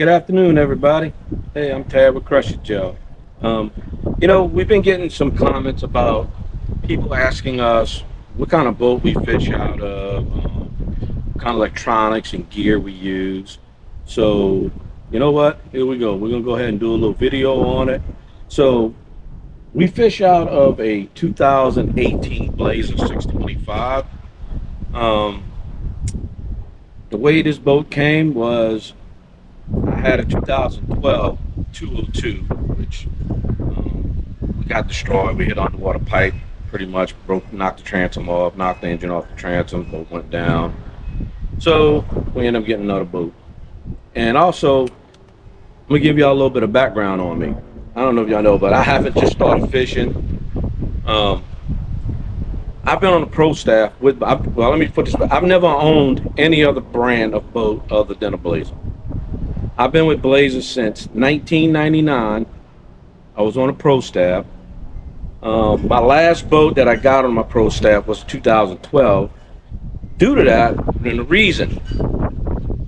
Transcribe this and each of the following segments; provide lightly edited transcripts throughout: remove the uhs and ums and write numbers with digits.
Good afternoon, everybody. Hey, I'm Tad with Crush It, Joe. Um, we've been getting some comments about people asking us what kind of boat we fish out of, what kind of electronics and gear we use. So, you know what? Here we go. We're gonna go ahead and do a little video on it. So, we fish out of a 2018 Blazer 625. Um, the way this boat came was I had a 2012 202, which we got destroyed. We hit underwater pipe, pretty much broke, knocked the transom off, knocked the engine off the transom, boat went down. So we ended up getting another boat. And also, I'm gonna give y'all a little bit of background on me. I don't know if y'all know, but I haven't just started fishing. Um, I've been on the pro staff let me put this back. I've never owned any other brand of boat other than a Blazer. I've been with Blazer since 1999. I was on a pro staff. My last boat that I got on my pro staff was 2012. Due to that, and the reason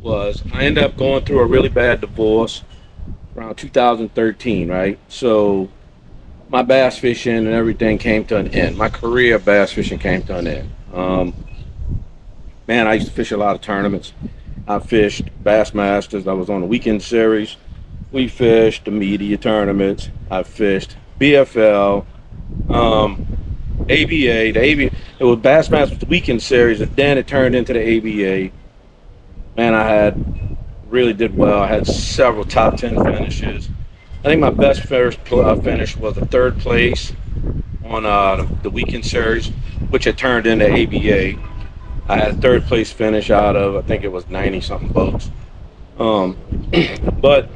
was I ended up going through a really bad divorce around 2013, right? So my bass fishing and everything came to an end. My career of bass fishing came to an end. Man, I used to fish a lot of tournaments. I fished Bass Masters. I was on the weekend series. We fished the media tournaments. I fished BFL, ABA. The ABA, it was Bass Masters the weekend series, and then it turned into the ABA. Man, I really did well. I had several top 10 finishes. I think my best finish was a third place on the weekend series, which had turned into ABA. I had a third place finish out of, I think it was 90 something boats. But,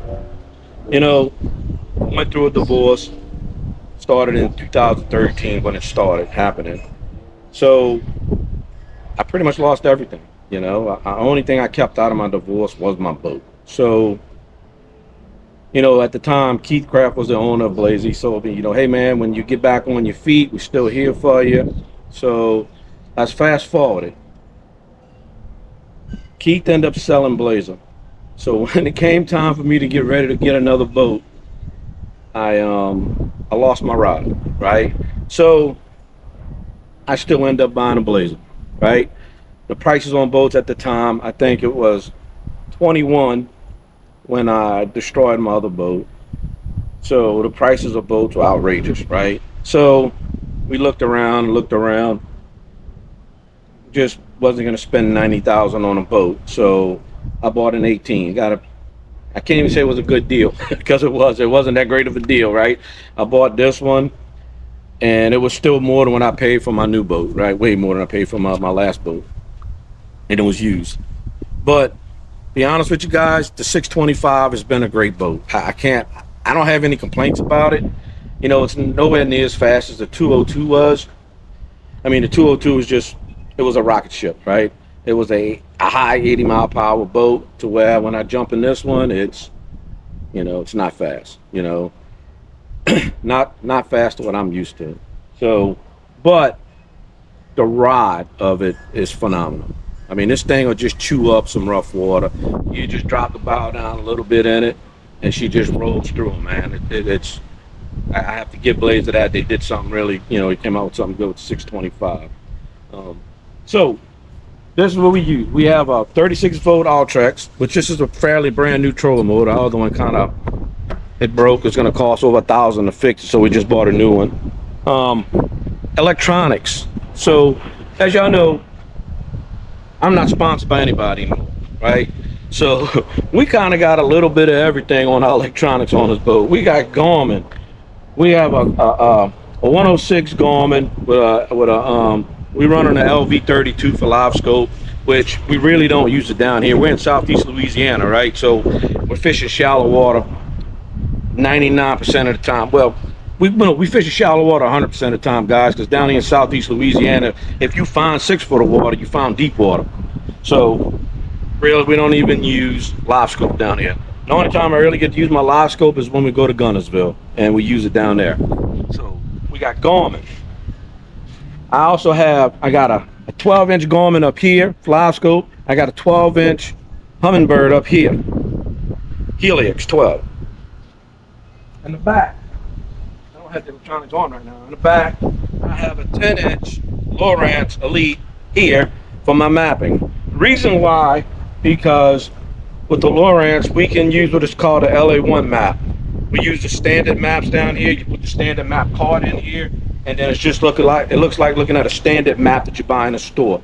went through a divorce, started in 2013 when it started happening. So I pretty much lost everything. The only thing I kept out of my divorce was my boat. So, at the time, Keith Kraft was the owner of Blaze. He told me, hey man, when you get back on your feet, we're still here for you. So let's fast forward it. Keith ended up selling Blazer. So when it came time for me to get ready to get another boat, I lost my rod, right? So I still end up buying a Blazer, right? The prices on boats at the time, I think it was 21 when I destroyed my other boat. So the prices of boats were outrageous, right? So we looked around, just wasn't gonna spend 90,000 on a boat. So I bought an 18. I can't even say it was a good deal because it wasn't that great of a deal, right? I bought this one and it was still more than what I paid for my new boat, right? Way more than I paid for my last boat. And it was used. But be honest with you guys, the 625 has been a great boat. I don't have any complaints about it. It's nowhere near as fast as the 202 was. I mean, the 202 was it was a rocket ship, right? It was a high 80 mile per hour boat to where when I jump in this one, it's not fast, not fast to what I'm used to. So, but the rod of it is phenomenal. I mean, this thing will just chew up some rough water. You just drop the bow down a little bit in it, and she just rolls through them, man. I have to give Blazer that. They did something really, they came out with something good with 625. So this is what we use. We have a 36-volt Ultrex, which this is a fairly brand new trolling motor. Our other one it broke. It's going to cost over $1,000 to fix it, so we just bought a new one. Electronics. So as y'all know, I'm not sponsored by anybody anymore, right? So we kind of got a little bit of everything on our electronics on this boat. We got Garmin. We have a 106 Garmin we run on an LV32 for live scope, which we really don't use it down here. We're in Southeast Louisiana, right? So we're fishing shallow water 99% of the time. Well, we fish in shallow water 100% of the time, guys, because down here in Southeast Louisiana, if you find 6 foot of water, you found deep water. So really, we don't even use live scope down here. The only time I really get to use my live scope is when we go to Gunnersville, and we use it down there. So we got Garmin. I got a 12-inch Garmin up here, live scope. I got a 12-inch Humminbird up here. Helix 12. In the back, I don't have the electronics on right now. In the back, I have a 10-inch Lowrance Elite here for my mapping. The reason why, because with the Lowrance, we can use what is called a LA1 map. We use the standard maps down here. You put the standard map card in here, and then it's just looks like looking at a standard map that you buy in a store.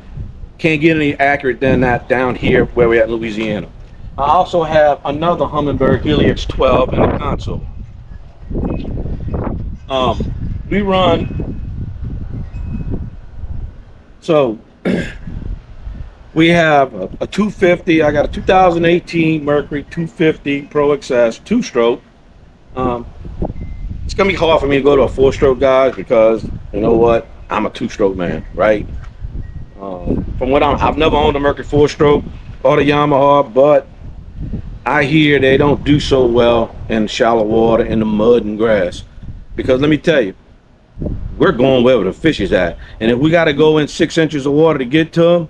Can't get any accurate than that down here where we're at in Louisiana. I also have another Humminbird Helix 12 in the console. We run, so we have a 250. I got a 2018 Mercury 250 Pro XS 2-stroke. It's gonna be hard for me to go to a 4-stroke, guys, because you know what? I'm a 2-stroke man, right? From what I've never owned a Mercury 4-stroke or the Yamaha, but I hear they don't do so well in shallow water, in the mud and grass. Because let me tell you, we're going where the fish is at, and if we got to go in 6 inches of water to get to them,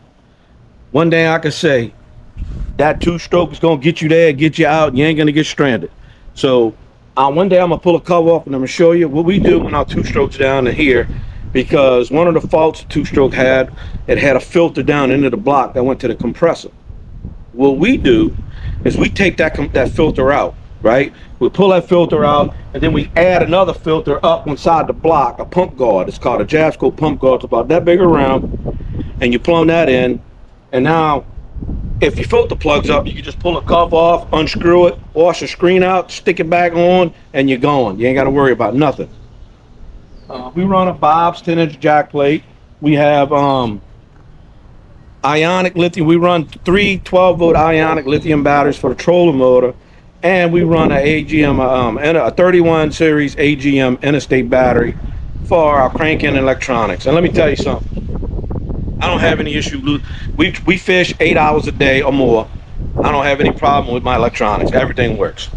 one thing I can say, that 2-stroke is gonna get you there, get you out, and you ain't gonna get stranded. So one day I'm gonna pull a cover off and I'm gonna show you what we do when our 2-strokes down in here, because one of the faults the 2-stroke had, it had a filter down into the block that went to the compressor. What we do is we take that filter out, right? We pull that filter out, and then we add another filter up inside the block, a pump guard. It's called a Jasco pump guard. It's about that big around, and you plumb that in, and now if your filter plugs up, you can just pull the cover off, unscrew it, wash the screen out, stick it back on, and you're going. You ain't got to worry about nothing. We run a Bob's 10-inch jack plate. We have ionic lithium. We run 3 12-volt ionic lithium batteries for the trolling motor, and we run a AGM and a 31 series AGM interstate battery for our cranking electronics. And let me tell you something, I don't have any issue. We fish 8 hours a day or more. I don't have any problem with my electronics. Everything works.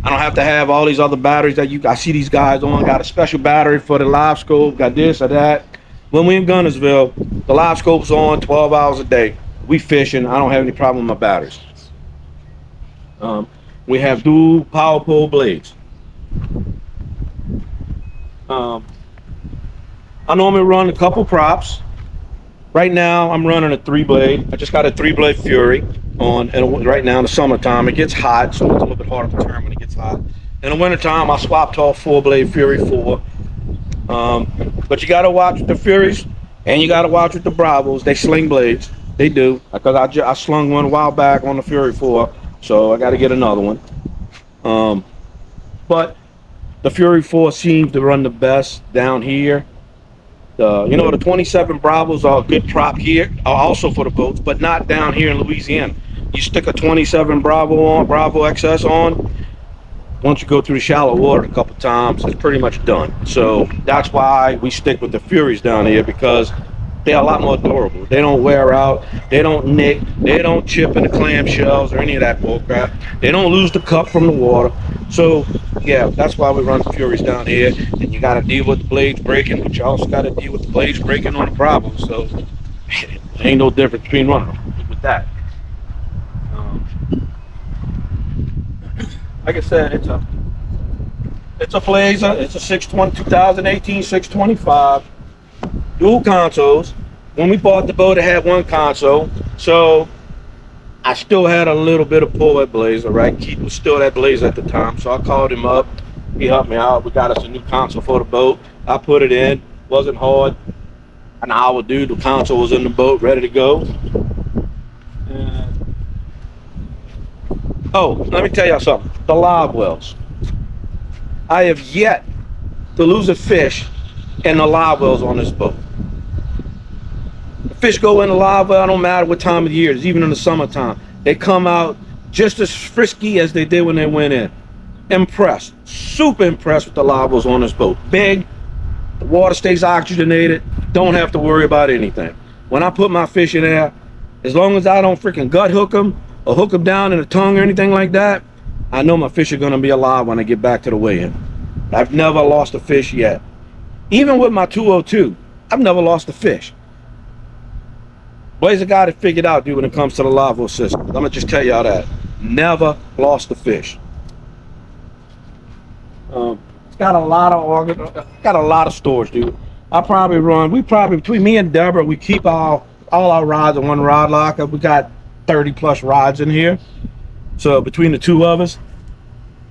I don't have to have all these other batteries that I see these guys on. Got a special battery for the live scope, got this or that. When we in Gunnersville, the live scope's on 12 hours a day. We fishing. I don't have any problem with my batteries. We have dual power pole blades. I normally run a couple props. Right now, I'm running a 3-blade. I just got a 3-blade Fury on, and right now in the summertime, it gets hot, so it's a little bit harder to turn when it gets hot. In the wintertime, I swapped to a 4-blade Fury 4. But you gotta watch with the Furies, and you gotta watch with the Bravos. They sling blades. They do. Because I slung one a while back on the Fury 4, so I gotta get another one. But the Fury 4 seems to run the best down here. The 27 Bravos are a good prop here, also for the boats, but not down here in Louisiana. You stick a 27 Bravo XS on, once you go through the shallow water a couple times, it's pretty much done. So that's why we stick with the Furies down here, because they're a lot more durable. They don't wear out, they don't nick, they don't chip in the clamshells or any of that bullcrap. They don't lose the cup from the water. So yeah, that's why we run the Furies down here. And you got to deal with the blades breaking, but you also got to deal with the blades breaking on the Bravos. So there ain't no difference between running them with that. Like I said, it's a Blazer. It's a 2018 625. Dual consoles. When we bought the boat, it had one console, so I still had a little bit of pull at Blazer, right? Keith was still at Blazer at the time, so I called him up. He helped me out. We got us a new console for the boat. I put it in. Wasn't hard. An hour, dude. The console was in the boat, ready to go. Oh, let me tell y'all something. The live wells. I have yet to lose a fish in the live wells on this boat. The fish go in the live well, no matter what time of the year, even in the summertime. They come out just as frisky as they did when they went in. Impressed, super impressed with the live wells on this boat. Big, the water stays oxygenated, don't have to worry about anything. When I put my fish in there, as long as I don't freaking gut hook them or hook them down in the tongue or anything like that, I know my fish are gonna be alive when I get back to the weigh-in. I've never lost a fish yet. Even with my 202, I've never lost a fish. Blazer got it figured out, dude, when it comes to the live well system. I'm gonna just tell y'all that. never lost a fish. It's got a lot of storage, dude. Between me and Deborah, we keep all our rods in one rod locker. We got 30 plus rods in here. So between the two of us,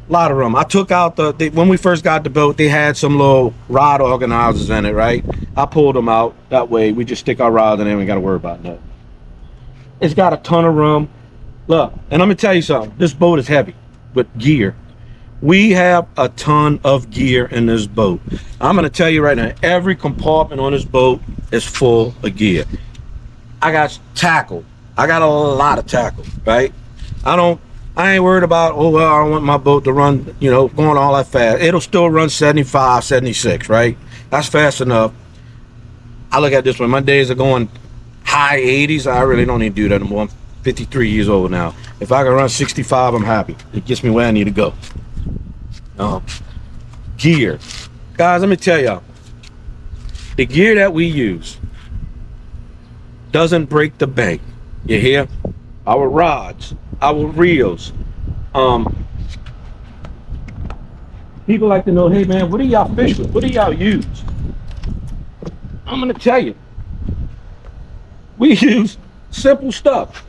a lot of them. I took out when we first got the boat, they had some little rod organizers in it, right? I pulled them out. That way we just stick our rods in there and we got to worry about nothing. It's got a ton of room. Look, and I'm gonna tell you something. This boat is heavy with gear. We have a ton of gear in this boat. I'm gonna tell you right now, every compartment on this boat is full of gear. I got tackle. I got a lot of tackle, right? I ain't worried about, oh, well, I don't want my boat to run, going all that fast. It'll still run 75, 76, right? That's fast enough. I look at this one. My days are going high 80s. I really don't need to do that anymore. I'm 53 years old now. If I can run 65, I'm happy. It gets me where I need to go. Gear. Guys, let me tell y'all. The gear that we use doesn't break the bank. You hear? Our rods, our reels. People like to know, hey man, what do y'all fish with? What do y'all use? I'm gonna tell you. We use simple stuff.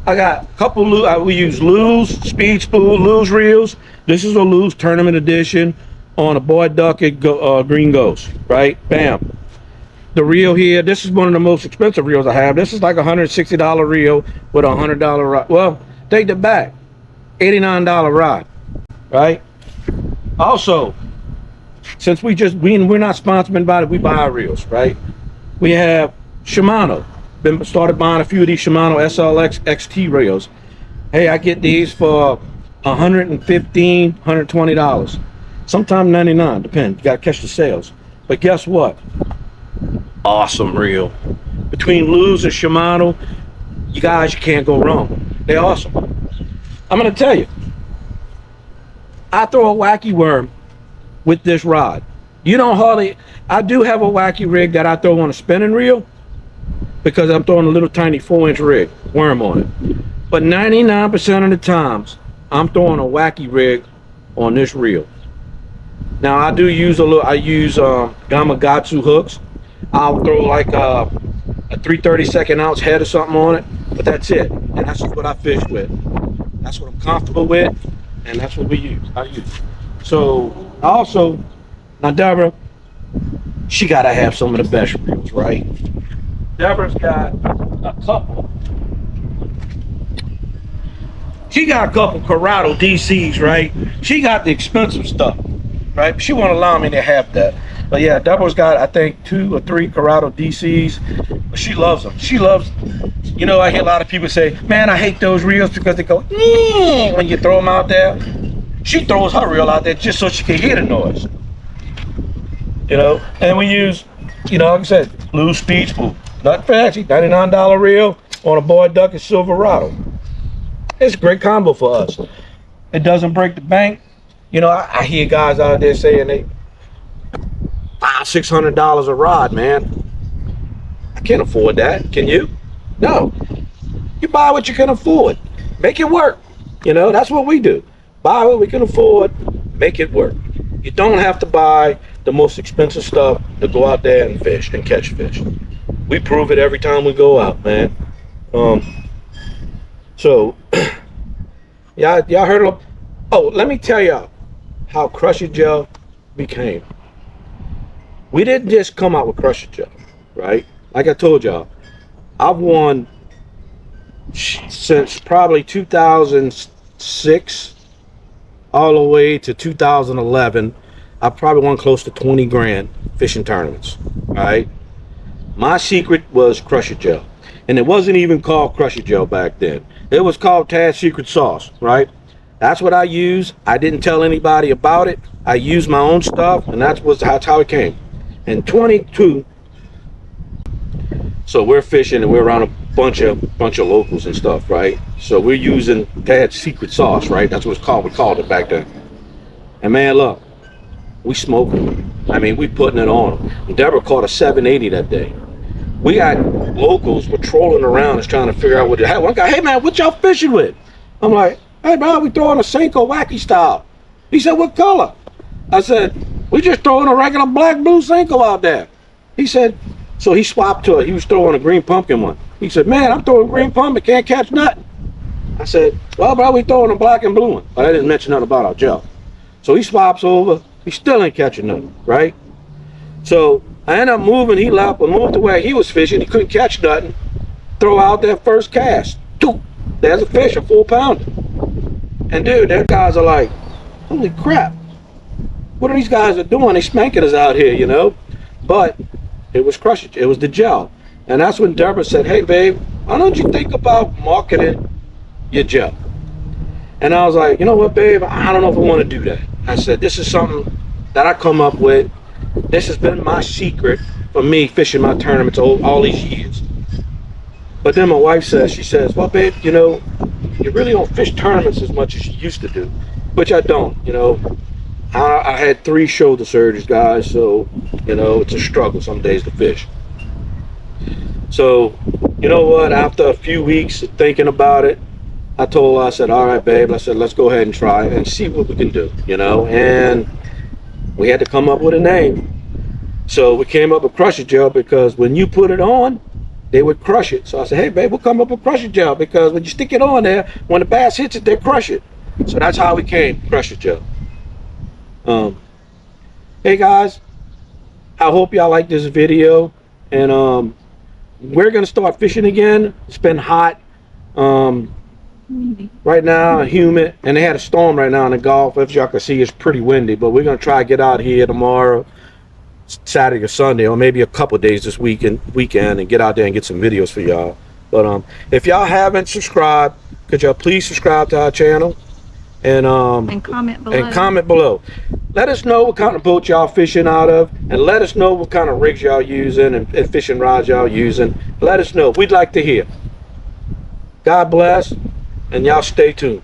I got a couple we use Lew's speed spool, Lew's reels. This is a Lew's tournament edition on a Boy Duckett Green Ghost, right? Bam. The reel here, this is one of the most expensive reels I have. This is like a $160 reel with a $100 rod. Well, take that back. $89 rod, right? Also, since we're not sponsored by it, we buy our reels, right? We have Shimano. Started buying a few of these Shimano SLX XT reels. Hey, I get these for $115, $120. Sometimes $99, depends. You gotta catch the sales. But guess what? Awesome reel. Between Lew's and Shimano, you can't go wrong. They're awesome. I'm gonna tell you, I throw a wacky worm with this rod. I do have a wacky rig that I throw on a spinning reel because I'm throwing a little tiny 4-inch rig worm on it. But 99% of the times, I'm throwing a wacky rig on this reel. Now I use Gamakatsu hooks. I'll throw like a 3/32 ounce head or something on it, but that's it. And that's what I fish with. That's what I'm comfortable with, and that's what I use. So also, now Deborah, she gotta have some of the best reels, right? Deborah's got a couple. She got a couple Corrado DCs, right? She got the expensive stuff, right? She won't allow me to have that. But yeah, Deborah's got, I think, 2 or 3 Corrado DCs. But she loves them. I hear a lot of people say, man, I hate those reels because they go, when you throw them out there. She throws her reel out there just so she can hear the noise. And we use, like I said, Lew's speed spool. Not fancy, $99 reel on a Boy Duckett Silverado. It's a great combo for us. It doesn't break the bank. I hear guys out there saying they $500-600 a rod, man. I can't afford that. Can you? No. You buy what you can afford. Make it work. That's what we do. Buy what we can afford, make it work. You don't have to buy the most expensive stuff to go out there and fish and catch fish. We prove it every time we go out, man. So, y'all heard of, let me tell y'all how Crusher Gel became. We didn't just come out with Crusher Gel, right? Like I told y'all, I've won since probably 2006 all the way to 2011. I probably won close to 20 grand fishing tournaments, right? My secret was Crusher Gel. And it wasn't even called Crusher Gel back then. It was called Tad's Secret Sauce, right? That's what I used. I didn't tell anybody about it. I used my own stuff, and that's how it came. In 22, so we're fishing and we're around a bunch of locals and stuff, right? So we're using Tad's Secret Sauce, right? That's what it's called. We called it back then. And man, look, we smoking. I mean, we putting it on. Deborah caught a 780 that day. We got locals were trolling around and trying to figure out what to have. One guy, hey man, what y'all fishing with? I'm like, Hey, bro, we throwing a Cinco wacky style. He said, what color? I said, we just throwing a regular black blue Cinco out there. He said, so he swapped to it. He was throwing a green pumpkin one. He said, man, I'm throwing green pumpkin, can't catch nothing. I said, well, bro, we throwing a black and blue one. But I didn't mention nothing about our gel. So he swaps over. He still ain't catching nothing, right? So I ended up moving. He left, but moved to where he was fishing. He couldn't catch nothing. Throw out that first cast. There's a fish, a 4-pounder. And dude, their guys are like, holy crap. What are these guys are doing? They spanking us out here, you know? But it was crushing. It was the gel. And that's when Deborah said, hey, babe, why don't you think about marketing your gel? And I was like, you know what, babe? I don't know if I want to do that. I said, this is something that I come up with. This has been my secret for me fishing my tournaments all these years. But then my wife says, she says, well, babe, you know, you really don't fish tournaments as much as you used to do, which I don't, you know. I had 3 shoulder surgeries, guys, so, you know, it's a struggle some days to fish. So, you know what, after a few weeks of thinking about it, I told her, I said, all right, babe, I said, let's go ahead and try and see what we can do, you know, and we had to come up with a name. So we came up with Crush It Gel because when you put it on, they would crush it. So I said, hey, babe, we'll come up with Crush It Gel because when you stick it on there, when the bass hits it, they crush it. So that's how we came, Crush It Gel. Hey, guys, I hope y'all like this video. And we're going to start fishing again. It's been hot. Right now, humid, and they had a storm right now in the Gulf. As y'all can see, it's pretty windy, but we're gonna try to get out here tomorrow, Saturday or Sunday, or maybe a couple days this weekend, and get out there and get some videos for y'all. But if y'all haven't subscribed, could y'all please subscribe to our channel and comment below. Let us know what kind of boat y'all fishing out of, and let us know what kind of rigs y'all using and fishing rods y'all using. Let us know. We'd like to hear. God bless. And y'all stay tuned.